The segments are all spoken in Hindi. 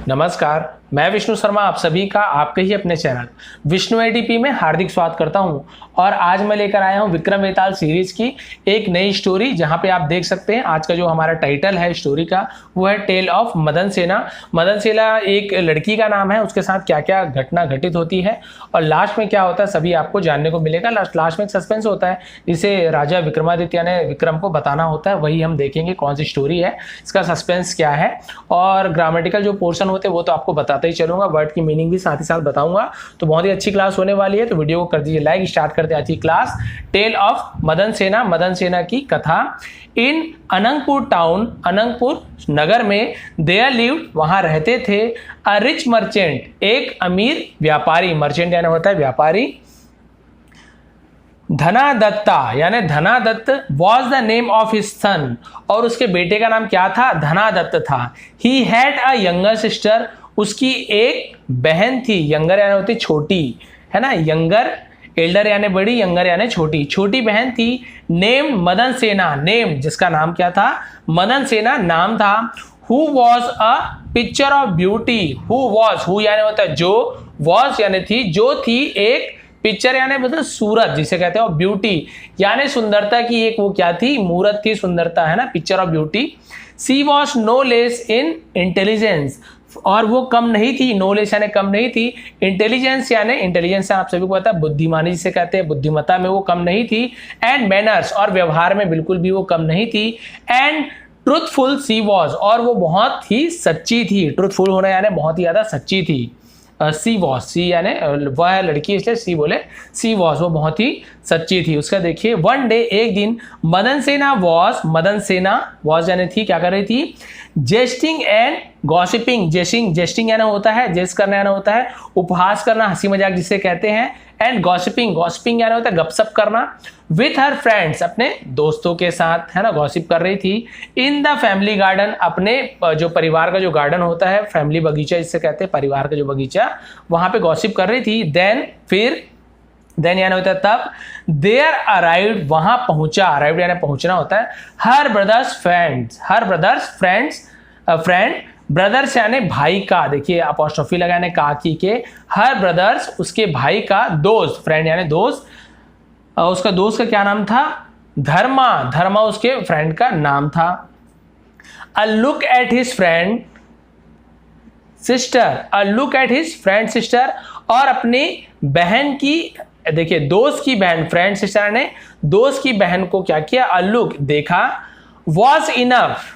नमस्कार, मैं विष्णु शर्मा आप सभी का आपके ही अपने चैनल विष्णु एडीपी में हार्दिक स्वागत करता हूं। और आज मैं लेकर आया हूं विक्रम वेताल सीरीज की एक नई स्टोरी, जहां पे आप देख सकते हैं आज का जो हमारा टाइटल है स्टोरी का वो है टेल ऑफ मदन सेना। मदन सेना एक लड़की का नाम है, उसके साथ क्या क्या घटना घटित होती है और लास्ट में क्या होता है सभी आपको जानने को मिलेगा। लास्ट में एक सस्पेंस होता है जिसे राजा विक्रमादित्य ने विक्रम को बताना होता है, वही हम देखेंगे कौन सी स्टोरी है, इसका सस्पेंस क्या है। और ग्रामेटिकल जो पोर्शन होते हैं वो तो आपको बताता ही चलूंगा, वर्ड की मीनिंग भी साथ ही साथ बताऊंगा। तो बहुत ही अच्छी क्लास होने वाली है, तो वीडियो को कर दीजिए लाइक। स्टार्ट करते हैं आज की क्लास। टेल ऑफ मदन सेना, मदन सेना की कथा। इन अनंगपुर टाउन, अनंगपुर नगर में देयर लिव्ड, वहां रहते थे, अ रिच मर्चेंट, एक अमीर व्यापारी। मर्चेंट यानी होता है व्यापारी। धनादत्ता यानी Dhanadatt was the name of his son, और उसके बेटे का नाम क्या था? धनादत्त था। He had a younger sister, उसकी एक बहन थी। यंगर यानी होती छोटी, है ना। यंगर, एल्डर यानी बड़ी, यंगर यानी छोटी। छोटी बहन थी। नेम मदन सेना, नेम जिसका नाम क्या था? मदन सेना नाम था। Who was a picture of beauty, who was, who यानी होता है जो, वॉज यानी थी, जो थी, एक पिक्चर यानी मतलब सूरत जिसे कहते हैं, और ब्यूटी यानी सुंदरता की एक वो क्या थी? मूरत थी, सुंदरता, है ना, picture of beauty. She was no less in intelligence, और वो कम नहीं थी। नो लेस यानी कम नहीं थी। इंटेलिजेंस यानी, इंटेलिजेंस आप सभी को पता है बुद्धिमानी जिसे कहते हैं, बुद्धिमत्ता में वो कम नहीं थी। एंड मैनर्स, और व्यवहार में बिल्कुल भी वो कम नहीं थी। एंड ट्रूथफुल सी वॉज, और वो बहुत ही सच्ची थी। ट्रूथफुल होना यानी बहुत ही ज्यादा सच्ची थी। सी वॉज, सी यानी वह है लड़की, इसलिए सी बोले। सी वॉज, वो बहुत ही सच्ची थी। उसका देखिए, वन डे, एक दिन, मदन सेना वॉज, मदन सेना वॉज यानी थी, क्या कर रही थी? Jesting and gossiping. जेस्टिंग यानी होता है, जेस्ट करना यानी होता है उपहास करना, हंसी मजाक जिसे कहते हैं। एंड गॉसिपिंग यानी होता है गपशप करना। विथ हर फ्रेंड्स, अपने दोस्तों के साथ, है ना, गॉसिप कर रही थी। इन द फैमिली गार्डन, अपने जो परिवार का जो गार्डन होता है, फैमिली बगीचा जिसे कहते हैं, परिवार का जो बगीचा, वहां पे गॉसिप कर रही थी। देन, फिर, देन यानी होता है तब। देयर अराइव्ड, वहां पहुंचा, अराइव्ड यानी पहुंचना होता है। हर ब्रदर्स फ्रेंड्स, हर ब्रदर्स फ्रेंड्स, फ्रेंड, ब्रदर्स यानी भाई का, देखिए अपॉस्ट्रोफी लगाने का की के। हर ब्रदर्स, उसके भाई का, दोस्त, फ्रेंड यानी दोस्त, उसका दोस्त का क्या नाम था? धर्मा, धर्मा उसके फ्रेंड का नाम था। A look at his friend sister, a look at his friend sister, और अपनी बहन की, देखिए दोस्त की बहन, फ्रेंड सिस्टर ने दोस्त की बहन को क्या किया? अ लुक, देखा। वॉज इनफ,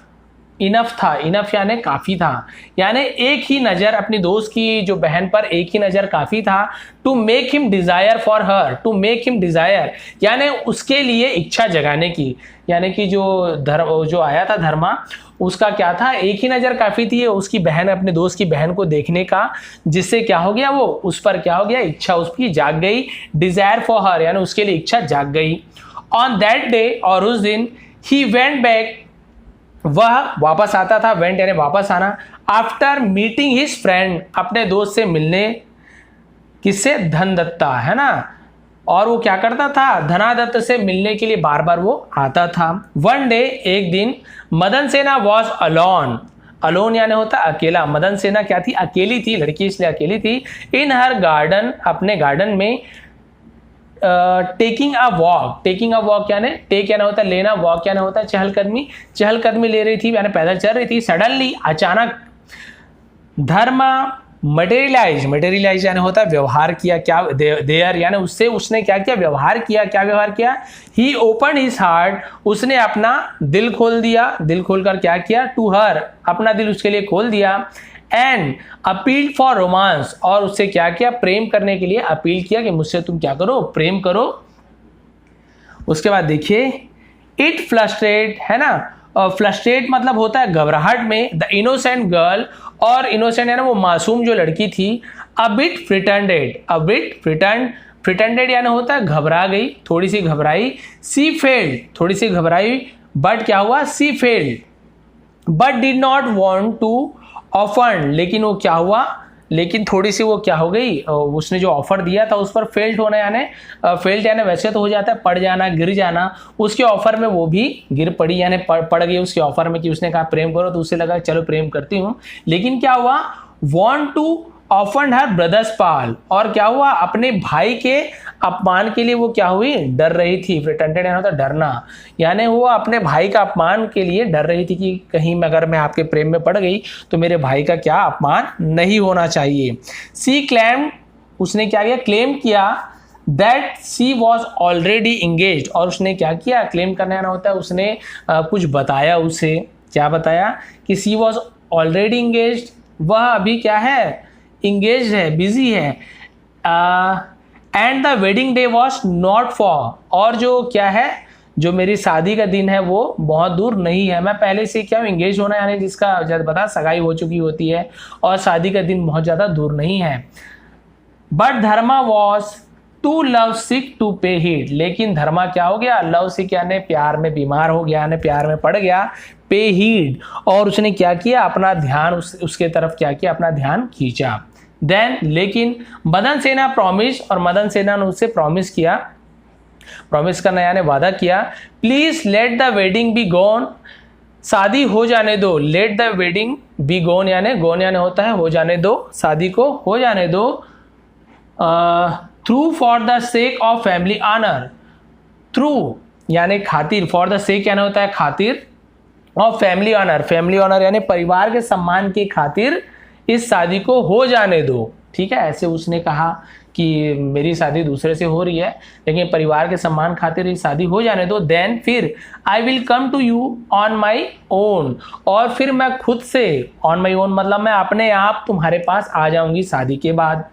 इनफ था, इनफ यानी काफी था, यानी एक ही नजर अपनी दोस्त की जो बहन पर एक ही नजर काफी था। To make him desire for her, to make him desire यानी उसके लिए इच्छा जगाने की, यानी कि जो आया था धर्मा, उसका क्या था? एक ही नजर काफी थी उसकी बहन, अपने दोस्त की बहन को देखने का, जिससे क्या हो गया? वो उस पर क्या हो गया? इच्छा उसकी जाग गई। डिजायर फॉर हर यानी उसके लिए इच्छा जाग गई। ऑन दैट डे, और उस दिन, ही वेंट बैक, वह वापस आता था। वेंट यानी वापस आना। आफ्टर मीटिंग हिज फ्रेंड, अपने दोस्त से मिलने, किससे? धनदत्ता, है ना। और वो क्या करता था? धनादत्त से मिलने के लिए बार बार वो आता था। वन डे, एक दिन, Madan Sena was alone, alone यानी होता अकेला। मदन सेना क्या थी? अकेली थी, लड़की इसलिए अकेली थी। इन हर गार्डन, अपने गार्डन में। Taking a walk, taking a walk यानी टेक यानी होता है लेना, वॉक यानी होता है चहलकदमी, चहलकदमी ले रही थी यानी पैदल चल रही थी। सडनली, अचानक, धर्मा मटेरियलाइज, मटेरियलाइज यानी होता है व्यवहार किया, क्या? देयर यानी उससे उसने क्या किया? व्यवहार किया। क्या व्यवहार किया? ही ओपन हिज हार्ट, उसने अपना दिल खोल दिया। दिल खोलकर क्या किया? टू हर, अपना दिल उसके लिए खोल दिया। एंड अपील फॉर रोमांस, और उससे क्या किया? प्रेम करने के लिए अपील किया कि मुझसे तुम क्या करो? प्रेम करो। उसके बाद देखिए, इट फ्लस्ट्रेट, है ना, फ्लस्ट्रेट मतलब होता है घबराहट में। द इनोसेंट गर्ल, और इनोसेंट है ना वो मासूम जो लड़की थी। अ बिट फ्रिटेंडेड, अ बिट फ्रिटेंडेड यानी होता है घबरा गई, थोड़ी सी घबराई। सी फेल्ड, थोड़ी सी घबराई। बट क्या हुआ? She failed, but did not want to offer, लेकिन वो क्या हुआ? लेकिन थोड़ी सी वो क्या हो गई, उसने जो ऑफर दिया था उस पर फेल्ट होना, यानी फेल्ट यानी वैसे तो हो जाता है पड़ जाना, गिर जाना, उसके ऑफर में वो भी गिर पड़ी, यानी पड़ गई उसके ऑफर में कि उसने कहा प्रेम करो, तो उसे लगा चलो प्रेम करती हूँ। लेकिन क्या हुआ, want to offend her brother's pal, और क्या हुआ, अपने भाई के अपमान के लिए वो क्या हुई, डर रही थी। प्रिटेंडेड यानी होता डरना, यानी वो अपने भाई का अपमान के लिए डर रही थी कि कहीं अगर मैं आपके प्रेम में पड़ गई तो मेरे भाई का क्या अपमान नहीं होना चाहिए। सी क्लेम, उसने क्या किया, क्लेम किया that she was already engage, और उसने क्या किया, क्लेम करना होता है उसने कुछ बताया उसे, क्या बताया कि सी वॉज ऑलरेडी इंगेज, वह अभी क्या है, इंगेज है, बिजी है। And the wedding day was not for, और जो क्या है, जो मेरी शादी का दिन है वो बहुत दूर नहीं है। मैं पहले से क्या इंगेज होना, यानी जिसका जब बता सगाई हो चुकी होती है और शादी का दिन बहुत ज़्यादा दूर नहीं है। But Dharma was too lovesick to pay heed, लेकिन धर्मा क्या हो गया, लव सिक यानी प्यार में बीमार हो गया, यानी प्यार में पड़ गया, पे हीट, और उसने क्या किया, अपना ध्यान उसके तरफ क्या किया, अपना ध्यान खींचा। देन लेकिन मदन सेना प्रॉमिस, और मदन सेना ने उससे प्रॉमिस किया, प्रॉमिस करना यानी वादा किया, please let the wedding be gone, शादी हो जाने दो, let the wedding be gone यानी गॉन यानी होता है हो जाने दो, शादी को हो जाने दो, through for the sake of family honour, through यानी खातिर, फॉर द सेक यानी होता है खातिर, और फैमिली ऑनर, फैमिली ऑनर यानी परिवार के सम्मान की खातिर इस शादी को हो जाने दो। ठीक है, ऐसे उसने कहा कि मेरी शादी दूसरे से हो रही है लेकिन परिवार के सम्मान खातिर इस शादी हो जाने दो। देन फिर I will come to you on my own, और फिर मैं खुद से, ऑन माई ओन मतलब मैं अपने आप तुम्हारे पास आ जाऊंगी शादी के बाद।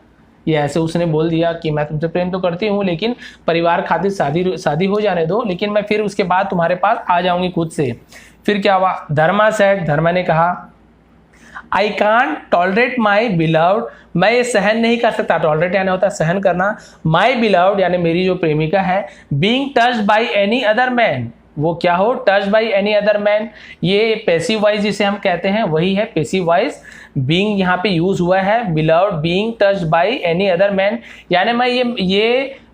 ये ऐसे उसने बोल दिया कि मैं तुमसे प्रेम तो करती हूँ लेकिन परिवार खातिर शादी हो जाने दो, लेकिन मैं फिर उसके बाद तुम्हारे पास आ जाऊंगी खुद से। फिर क्या हुआ, धर्मा सेड, धर्मा ने कहा, I can't tolerate my beloved, मैं ये सहन नहीं कर सकता, टॉलरेट यानी होता है सहन करना, माई बिलव्ड यानी मेरी जो प्रेमिका है, being touched by any other man, वो क्या हो, touch by any other man, ये पैसिव वॉइस जिसे हम कहते हैं वही है पैसिव वॉइस, बीइंग यहाँ पे यूज हुआ है, beloved being touched by any other man, यानी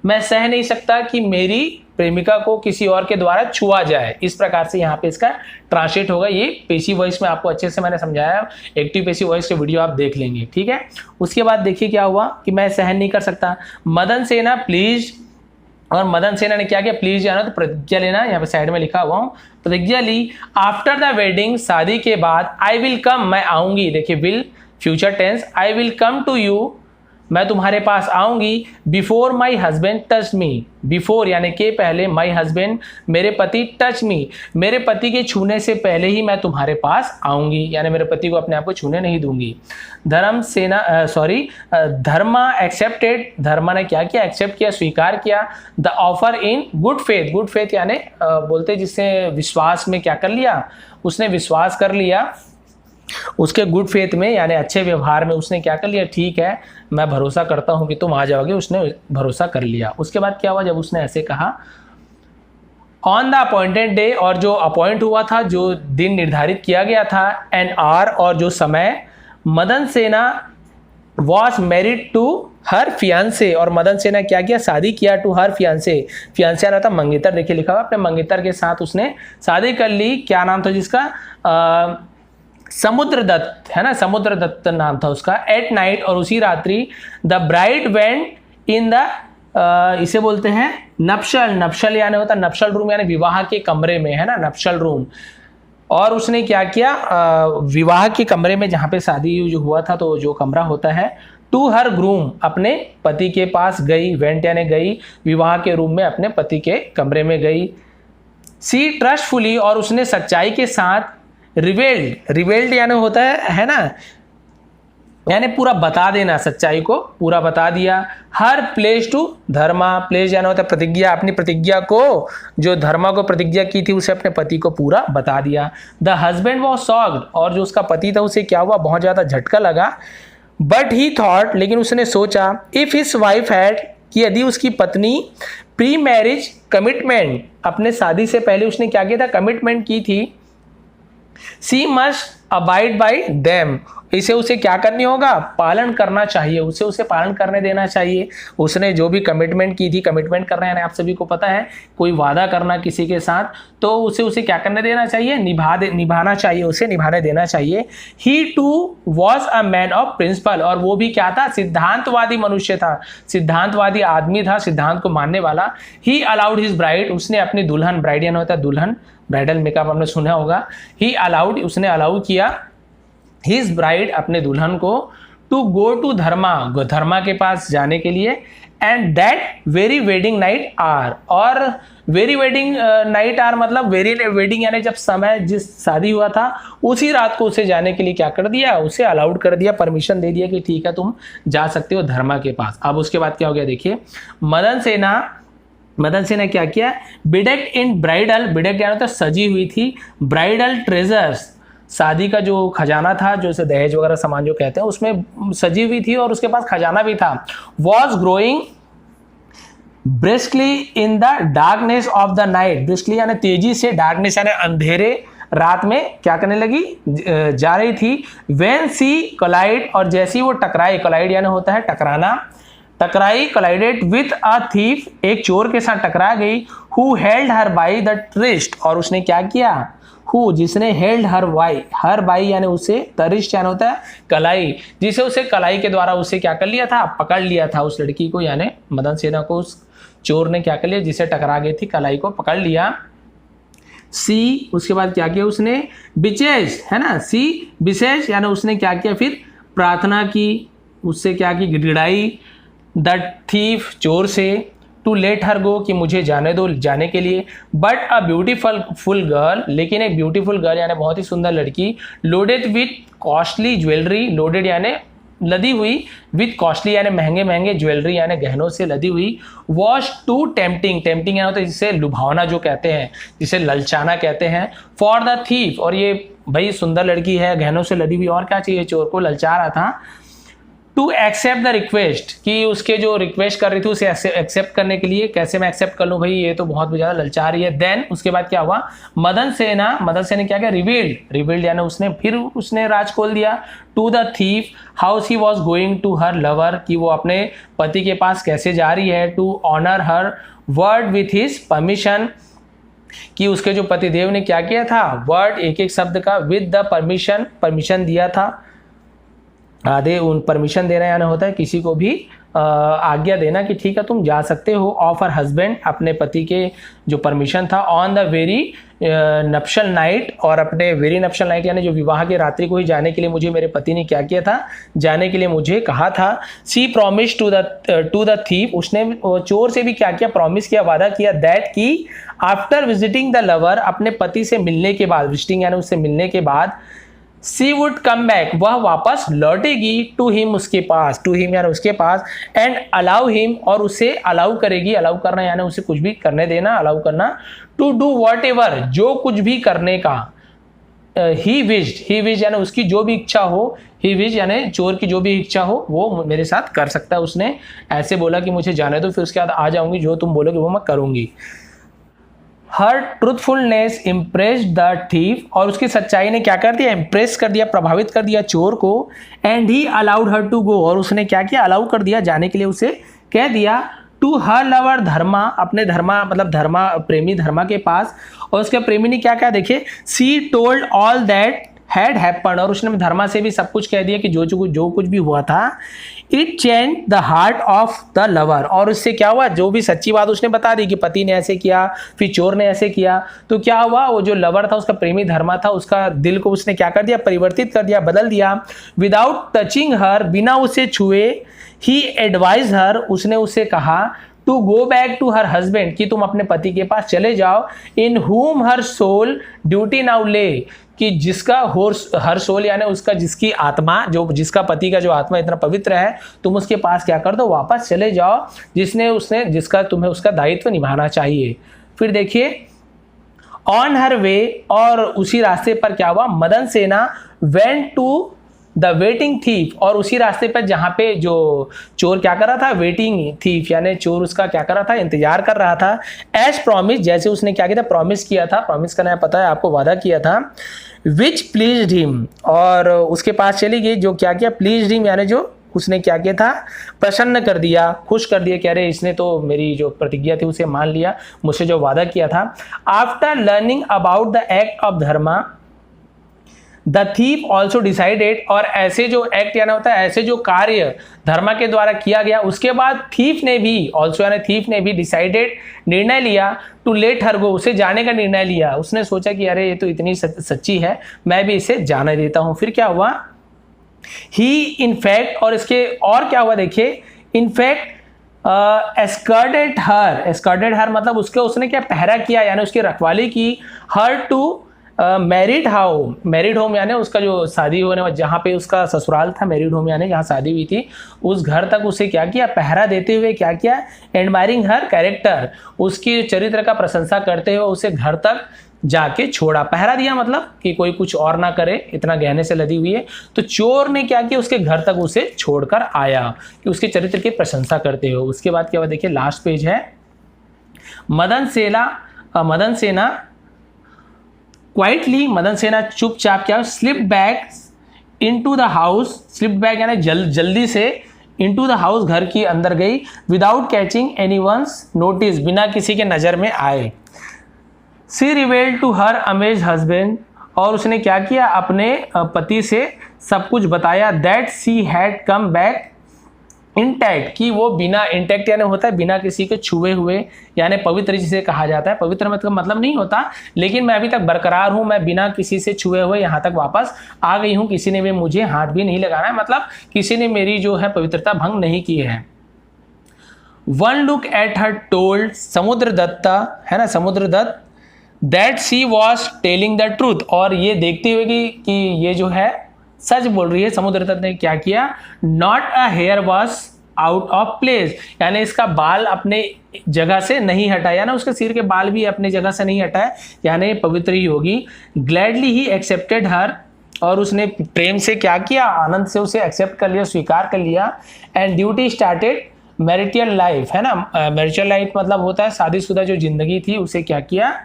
मैं सह नहीं सकता कि मेरी प्रेमिका को किसी और के द्वारा छुआ जाए, इस प्रकार से यहाँ पे इसका ट्रांसलेट होगा। ये पैसिव वॉइस में आपको अच्छे से मैंने समझाया, एक्टिव पैसिव वॉइस के वीडियो आप देख लेंगे। ठीक है, उसके बाद देखिए क्या हुआ कि मैं सहन नहीं कर सकता, मदन सेना प्लीज, और मदन सेना ने क्या किया, प्लीज जाना तो प्रतिज्ञा लेना, यहाँ पे साइड में लिखा हुआ हूँ, प्रतिज्ञा ली, आफ्टर द वेडिंग शादी के बाद, आई विल कम मैं आऊंगी, देखिए will future tense, I will come to you मैं तुम्हारे पास आऊंगी, before my husband touch me, before यानी के पहले, माई हस्बैंड मेरे पति, टच मी मेरे पति के छूने से पहले ही मैं तुम्हारे पास आऊंगी, यानी मेरे पति को अपने आप को छूने नहीं दूंगी। धर्मा एक्सेप्टेड, धर्मा ने क्या किया, एक्सेप्ट किया, स्वीकार किया, the offer in good faith, good faith यानी बोलते जिससे विश्वास में क्या कर लिया, उसने विश्वास कर लिया, उसके गुड फेथ में यानी अच्छे व्यवहार में उसने क्या कर लिया, ठीक है मैं भरोसा करता हूं कि तुम आ जाओगे, उसने भरोसा कर लिया। उसके बाद क्या हुआ, जब उसने ऐसे कहा, ऑन द अपॉइंटेड डे, और जो अपॉइंट हुआ था, जो दिन निर्धारित किया गया था, एन आवर और जो समय, Madan Sena was married to her fiance, और मदन सेना क्या किया, शादी किया, टू हर फियांसे, फियांसे आना था मंगेतर, देखिए लिखा हुआ, अपने मंगेतर के साथ उसने शादी कर ली। क्या नाम था जिसका, समुद्रदत्त है ना, समुद्रदत्त नाम था उसका। एट नाइट और उसी रात्रि, the bride went in the, इसे बोलते हैं नप्शल, नप्शल यानी होता है नप्शल रूम यानी विवाह के कमरे में, है ना नप्शल रूम। और उसने क्या किया, विवाह के कमरे में जहाँ पे शादी जो हुआ था तो जो कमरा होता है, टू हर ग्रूम अपने पति के पास गई, वेंट यानी गई, विवाह के रूम में अपने पति के कमरे में गई। सी ट्रस्टफुली और उसने सच्चाई के साथ, रिवेल्ड, रिवेल्ड यानी होता है ना, यानी पूरा बता देना, सच्चाई को पूरा बता दिया। हर प्लेस टू धर्मा, प्लेस यानी होता है प्रतिज्ञा, अपनी प्रतिज्ञा को, जो धर्मा को प्रतिज्ञा की थी उसे अपने पति को पूरा बता दिया। द हस्बैंड वॉज शॉक्ड, और जो उसका पति था उसे क्या हुआ, बहुत ज्यादा झटका लगा। बट ही थॉट, लेकिन उसने सोचा, इफ हिज वाइफ हैड, कि यदि उसकी पत्नी प्री मैरिज कमिटमेंट, अपने शादी से पहले उसने क्या किया था, कमिटमेंट की थी, सी मस्ट अबाइड बाई देम, इसे उसे क्या करनी होगा, पालन करना चाहिए, उसे पालन करने देना चाहिए। उसने जो भी कमिटमेंट की थी, कमिटमेंट करना है आप सभी को पता है, कोई वादा करना किसी के साथ, तो उसे क्या करने देना चाहिए, निभाना चाहिए, उसे निभाने देना चाहिए। He too was a man of principle, और वो भी क्या था, सिद्धांतवादी मनुष्य था, सिद्धांतवादी आदमी था, सिद्धांत को मानने वाला। ही अलाउड हिज ब्राइड, उसने अपनी दुल्हन, ब्राइड यानी होता है दुल्हन, ब्राइडल मेकअप आपने सुना होगा। ही अलाउड, उसने अलाउ किया हिज ब्राइड, अपने दुल्हन को, टू गो टू धर्मा, धर्मा के पास जाने के लिए, and that very wedding night are, और वेरी वेडिंग नाइट आर मतलब वेरी वेडिंग यानी जब समय जिस शादी हुआ था उसी रात को उसे जाने के लिए क्या कर दिया, उसे अलाउड कर दिया, परमिशन दे दिया कि ठीक है तुम जा सकते हो धर्मा के पास। अब उसके बाद क्या हो गया देखिए, मदन सेना क्या किया, बिडेक्ड इन ब्राइडल, बिडेक्ड यानी तो सजी हुई थी, ब्राइडल ट्रेजर्स, शादी का जो खजाना था, जो उसे दहेज वगैरह सामान जो कहते हैं, उसमें सजी हुई थी और उसके पास खजाना भी था। Was growing briskly in the darkness of the night, briskly यानी तेजी से, डार्कनेस यानी अंधेरे रात में क्या करने लगी, जा रही थी। व्हेन सी कोलाइड, और जैसी वो टकराई, कोलाइड यानी होता है टकराना, टकराई, कोलाइडेड विथ अ थीफ, एक चोर के साथ टकरा गई। Who held her by the wrist, और उसने क्या किया, हु जिसने हेल्ड हर बाई यानी उसे, तरिष्ट यानी होता है कलाई, जिसे उसे कलाई के द्वारा उसे क्या कर लिया था, पकड़ लिया था उस लड़की को, यानी मदन सेना को उस चोर ने क्या कर लिया, जिसे टकरा गई थी, कलाई को पकड़ लिया। सी, उसके बाद क्या किया उसने, बिचेज है ना, सी बिसेज यानी उसने क्या किया, फिर प्रार्थना की, उससे क्या की, गिड़गिड़ाई, द थीफ चोर से, टू लेट हर गो कि मुझे जाने दो, जाने के लिए। बट अ ब्यूटीफुल गर्ल, लेकिन एक ब्यूटीफुल गर्ल यानी बहुत ही सुंदर लड़की, loaded with costly jewellery, loaded यानी लदी हुई, विथ कॉस्टली यानी महंगे महंगे, ज्वेलरी यानी गहनों से लदी हुई। वॉज टू टेम्पटिंग, टेम्पटिंग यानी होता है जिसे लुभावना जो कहते हैं, जिसे ललचाना कहते हैं, फॉर द थीफ, और ये भाई सुंदर लड़की है, गहनों से लदी हुई, और क्या चाहिए, चोर को ललचा रहा था। टू एक्सेप्ट द रिक्वेस्ट, कि उसके जो रिक्वेस्ट कर रही थी उसे एक्सेप्ट करने के लिए, कैसे मैं एक्सेप्ट कर लूं भाई, ये तो बहुत ज़्यादा ललचा रही है। देन उसके बाद क्या हुआ, मदन सेना क्या किया, रिवील्ड यानी उसने राज खोल दिया, to the thief how she was going to her lover, कि वो अपने पति के पास कैसे जा रही है, to honour her word with his permission, कि उसके जो पतिदेव ने क्या किया था, वर्ड एक एक शब्द का, विद द परमिशन दिया था, आधे उन परमिशन देना यानी होता है किसी को भी आज्ञा देना कि ठीक है तुम जा सकते हो, ऑफ हर हस्बैंड, अपने पति के जो परमिशन था, ऑन द वेरी नप्शल नाइट, और अपने वेरी नप्शल नाइट यानी जो विवाह की रात्रि को ही जाने के लिए मुझे मेरे पति ने क्या किया था, जाने के लिए मुझे कहा था। सी प्रॉमिस टू द थीफ, उसने चोर से भी क्या किया, प्रॉमिस किया, वादा किया, दैट की आफ्टर विजिटिंग द लवर, अपने पति से मिलने के बाद, विजिटिंग यानी उससे मिलने के बाद, सी वुड कम बैक, वह वापस लौटेगी, टू हिम उसके पास, टू हिम यानी उसके पास, एंड अलाउ हिम, और उसे अलाउ करेगी, अलाउ करना यानी उसे कुछ भी करने देना, अलाउ करना, टू डू वॉट एवर, जो कुछ भी करने का, ही विज्ड यानी उसकी जो भी इच्छा हो, ही विज यानी चोर की जो भी इच्छा हो वो मेरे साथ कर सकता है। उसने ऐसे बोला कि मुझे जाने दो, फिर उसके बाद आ जाऊंगी, जो तुम बोलोगे वो मैं करूंगी। हर ट्रूथफुलनेस इम्प्रेस्ड द थीफ, और उसकी सच्चाई ने क्या कर दिया, इम्प्रेस कर दिया, प्रभावित कर दिया चोर को। And he allowed her to go, और उसने क्या किया, अलाउ कर दिया, जाने के लिए उसे कह दिया। टू हर लवर धर्मा, अपने धर्मा मतलब धर्मा प्रेमी धर्मा के पास, और उसके प्रेमी ने क्या कहा देखिए, सी told all that had happen, और उसने धर्मा से भी सब कुछ कह दिया कि जो कुछ भी हुआ था। It change the heart of the lover, और उससे क्या हुआ, जो भी सच्ची बात उसने बता दी कि पति ने ऐसे किया, फिर चोर ने ऐसे किया, तो क्या हुआ, वो जो लवर था, उसका प्रेमी धर्मा था, उसका दिल को उसने क्या कर दिया, परिवर्तित कर दिया, बदल दिया। विदाउट टचिंग हर, बिना उसे छुए, ही एडवाइज हर, उसने उसे कहा, to go back to her husband, कि तुम अपने पति के पास चले जाओ। इन हुम हर सोल ड्यूटी नाउ ले, कि जिसका हर सोल यानी उसका जिसकी आत्मा, जो जिसका पति का जो आत्मा इतना पवित्र है, तुम उसके पास क्या कर दो, वापस चले जाओ, जिसका तुम्हें उसका दायित्व निभाना चाहिए। फिर देखिए ऑन हर वे, और उसी रास्ते पर क्या हुआ, Madan Sena went to the waiting thief, और उसी रास्ते पर जहाँ पे जो चोर क्या कर रहा था, वेटिंग थीफ यानी चोर उसका क्या कर रहा था, इंतजार कर रहा था। एज प्रॉमिस, जैसे उसने क्या किया था, प्रॉमिस किया था, प्रॉमिस करना है पता है आपको, वादा किया था। विच प्लीज्ड हिम, और उसके पास चली गई, जो क्या किया, प्लीज्ड हिम यानी जो उसने क्या किया था, प्रसन्न कर दिया, खुश कर दिया, कह रहे इसने तो मेरी जो प्रतिज्ञा थी उसे मान लिया, मुझसे जो वादा किया था। After learning about the act of Dharma the thief also decided, और ऐसे जो एक्ट यानी होता है, ऐसे जो कार्य धर्मा के द्वारा किया गया, उसके बाद थीफ ने भी, ऑल्सो यानी थीफ ने भी डिसाइडेड, निर्णय लिया, टू लेट हर गो, उसे जाने का निर्णय लिया। उसने सोचा कि अरे ये तो इतनी सच्ची है, मैं भी इसे जाने देता हूं। फिर क्या हुआ, ही इनफैक्ट, और इसके और क्या हुआ देखिए, इनफैक्ट एस्कॉर्टेड हर मतलब उसके, उसने क्या पहरा किया यानी उसकी रखवाली की, हर टू मैरिड होम यानी उसका जो शादी होने वाला, जहाँ पे उसका ससुराल था, मैरिड होम यानी जहाँ शादी हुई थी, उस घर तक उसे क्या किया, पहरा देते हुए क्या किया, एडमायरिंग हर कैरेक्टर, उसकी चरित्र का प्रशंसा करते हुए उसे घर तक जाके छोड़ा। पहरा दिया मतलब कि कोई कुछ और ना करे, इतना गहने से लदी हुई है, तो चोर ने क्या किया, उसके घर तक उसे छोड़कर आया कि उसके चरित्र की प्रशंसा करते हुए। उसके बाद क्या हुआ देखिए, लास्ट पेज है, मदन सेना क्वाइटली, मदन सेना चुपचाप क्या, slip back into the house, slip back यानी जल्दी से, इनटू द हाउस घर की अंदर गई, विदाउट कैचिंग एनीवन्स नोटिस, बिना किसी के नजर में आए। She revealed to her amaze husband, और उसने क्या किया, अपने पति से सब कुछ बताया, that she had come back intact, कि वो बिना, इंटैक्ट यानी होता है बिना किसी के छुए हुए, यानी पवित्र जिसे कहा जाता है, पवित्र मतलब नहीं होता, लेकिन मैं अभी तक बरकरार हूं, मैं बिना किसी से छुए हुए यहाँ तक वापस आ गई हूं, किसी ने भी मुझे हाथ भी नहीं लगाना है, मतलब किसी ने मेरी जो है पवित्रता भंग नहीं की है। One look at her told Samudradatta, है ना, Samudradatt, that she was telling the truth, और ये देखते हुए कि ये जो है सच बोल रही है। समुद्रदत्त ने क्या किया, not a hair was out of place, यानी इसका बाल अपने जगह से नहीं हटाया ना, उसके सिर के बाल भी अपने जगह से नहीं हटाए, यानी पवित्र ही होगी। ग्लैडली ही एक्सेप्टेड हर, और उसने प्रेम से क्या किया, आनंद से उसे एक्सेप्ट कर लिया, स्वीकार कर लिया। And duty started marital life, है ना, मैरिटल लाइफ मतलब होता है शादीशुदा जो जिंदगी थी उसे क्या किया,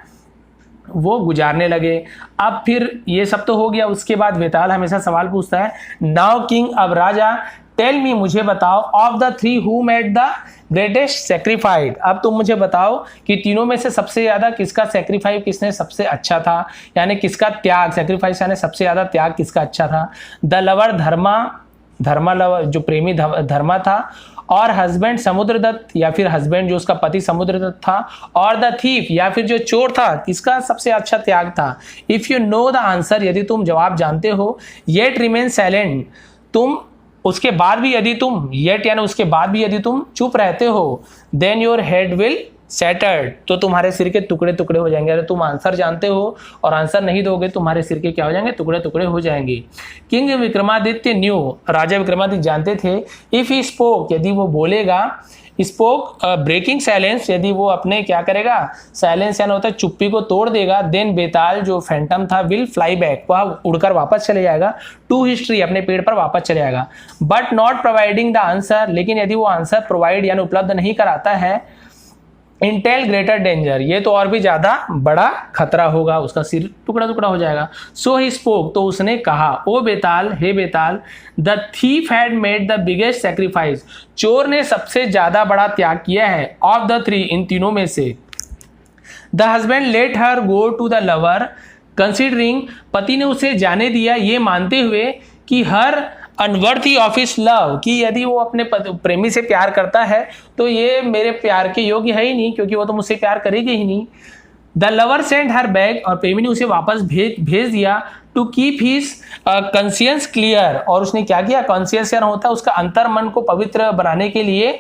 वो गुजारने लगे। अब फिर ये सब तो हो गया, उसके बाद वेताल हमेशा सवाल पूछता है, नाउ किंग, अब राजा, टेल मी, मुझे बताओ, of the three who made the greatest sacrifice, अब तुम मुझे बताओ कि तीनों में से सबसे ज्यादा किसका सेक्रीफाइस, किसने सबसे अच्छा था, यानी किसका त्याग, सेक्रीफाइस यानी सबसे ज्यादा त्याग किसका अच्छा था। द लवर धर्मा लवर जो प्रेमी धर्मा था, और हस्बैंड समुद्रदत्त, या फिर हस्बैंड जो उसका पति समुद्रदत्त था, और द थीफ या फिर जो चोर था, किसका सबसे अच्छा त्याग था। If you know the answer, यदि तुम जवाब जानते हो, येट रिमेन साइलेंट, तुम उसके बाद भी यदि तुम, येट यानी उसके बाद भी यदि तुम चुप रहते हो, then your head will shattered, तो तुम्हारे सिर के टुकड़े टुकड़े हो जाएंगे। अगर तुम आंसर जानते हो और आंसर नहीं दोगे, तुम्हारे सिर के क्या हो जाएंगे, टुकड़े टुकड़े हो जाएंगे। किंग विक्रमादित्य न्यू, राजा विक्रमादित्य जानते थे, इफ ही स्पोक, यदि वो बोलेगा, स्पोक ब्रेकिंग साइलेंस, यदि वो अपने क्या करेगा, साइलेंस यानी होता है चुप्पी को तोड़ देगा, देन बेताल जो फैंटम था, विल फ्लाई बैक, वह उड़कर वापस चले जाएगा, टू हिस्ट्री, अपने पेड़ पर वापस चले जाएगा। But not providing the answer, लेकिन यदि वो आंसर प्रोवाइड यानी उपलब्ध नहीं कराता है, इंटेल ग्रेटर डेंजर, ये तो और भी ज्यादा बड़ा खतरा होगा, उसका सिर टुकड़ा टुकड़ा हो जाएगा। सो ही स्पोक, तो उसने कहा, ओ बेताल, हे Betal, the thief had made the biggest sacrifice, चोर ने सबसे ज्यादा बड़ा त्याग किया है, ऑफ द थ्री, इन तीनों में से। The husband let her go to the lover considering, पति ने उसे जाने दिया ये मानते हुए कि her unworthy of his love, कि यदि वो अपने प्रेमी से प्यार करता है तो ये मेरे प्यार के योग्य है ही नहीं, क्योंकि वो तो मुझसे प्यार करेगी ही नहीं। The lover send her back, और प्रेमी ने उसे वापस भेज दिया, to keep his conscience clear, और उसने क्या किया, कॉन्शियंस यानी होता है उसका अंतर मन को पवित्र बनाने के लिए,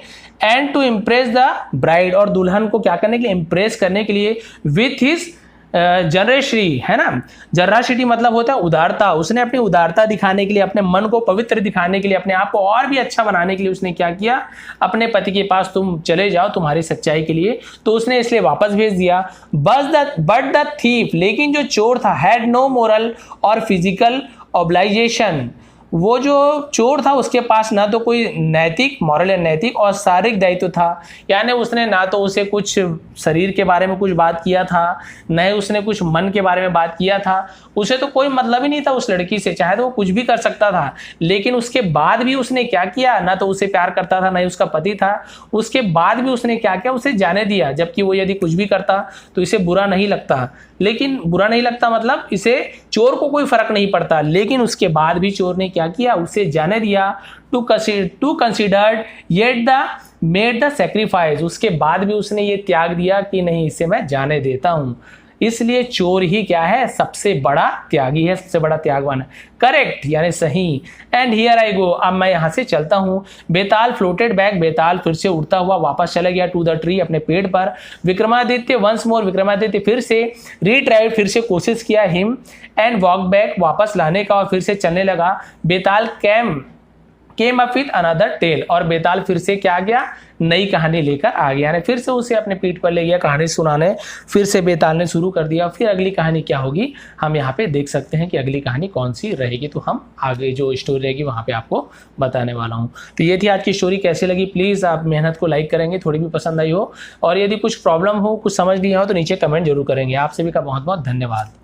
and to impress the bride, और दुल्हन को क्या करने के लिए, इम्प्रेस करने के लिए, विथ हिज जनरेश्री, है ना, जनराशिटी मतलब होता है उदारता, उसने अपनी उदारता दिखाने के लिए, अपने मन को पवित्र दिखाने के लिए, अपने आप को और भी अच्छा बनाने के लिए उसने क्या किया, अपने पति के पास तुम चले जाओ तुम्हारी सच्चाई के लिए, तो उसने इसलिए वापस भेज दिया। बट द थीफ, लेकिन जो चोर था, हैड नो मोरल और फिजिकल ऑब्लाइजेशन, वो जो चोर था उसके पास ना तो कोई नैतिक मॉरल या नैतिक और शारीरिक दायित्व था, यानी उसने ना तो उसे कुछ शरीर के बारे में कुछ बात किया था, न ही उसने कुछ मन के बारे में बात किया था। उसे तो कोई मतलब ही नहीं था उस लड़की से, चाहे तो वो कुछ भी कर सकता था, लेकिन उसके बाद भी उसने क्या किया, ना तो उसे प्यार करता था, ना ही उसका पति था, उसके बाद भी उसने क्या किया, उसे जाने दिया। जबकि वो यदि कुछ भी करता तो इसे बुरा नहीं लगता, लेकिन बुरा नहीं लगता मतलब इसे, चोर को कोई फर्क नहीं पड़ता, लेकिन उसके बाद भी चोर ने क्या किया, उसे जाने दिया। To considered yet the made the sacrifice, उसके बाद भी उसने ये त्याग दिया कि नहीं, इसे मैं जाने देता हूं। इसलिए चोर ही क्या है, सबसे बड़ा त्यागी है, सबसे बड़ा त्यागवान है। करेक्ट यानी सही। एंड हियर आई गो, अब मैं यहां से चलता हूं। बेताल फ्लोटेड बैक, बेताल फिर से उड़ता हुआ वापस चला गया टू द ट्री, अपने पेड़ पर। विक्रमादित्य वंस मोर, विक्रमादित्य फिर से रीट्राइड, फिर से कोशिश किया हिम एंड वॉक बैक, वापस लाने का, और फिर से चलने लगा। Betal came up with another tale, और बेताल फिर से क्या गया, नई कहानी लेकर आ गया, यानी फिर से उसे अपने पीठ पर ले गया कहानी सुनाने। फिर से बेताल ने शुरू कर दिया। फिर अगली कहानी क्या होगी हम यहाँ पे देख सकते हैं कि अगली कहानी कौन सी रहेगी, तो हम आगे जो स्टोरी रहेगी वहाँ पे आपको बताने वाला हूँ। तो ये थी आज की स्टोरी। कैसी लगी प्लीज़ आप मेहनत को लाइक करेंगे, थोड़ी भी पसंद आई हो, और यदि कुछ प्रॉब्लम हो, कुछ समझ नहीं हो तो नीचे कमेंट जरूर करेंगे। आप सभी का बहुत बहुत धन्यवाद।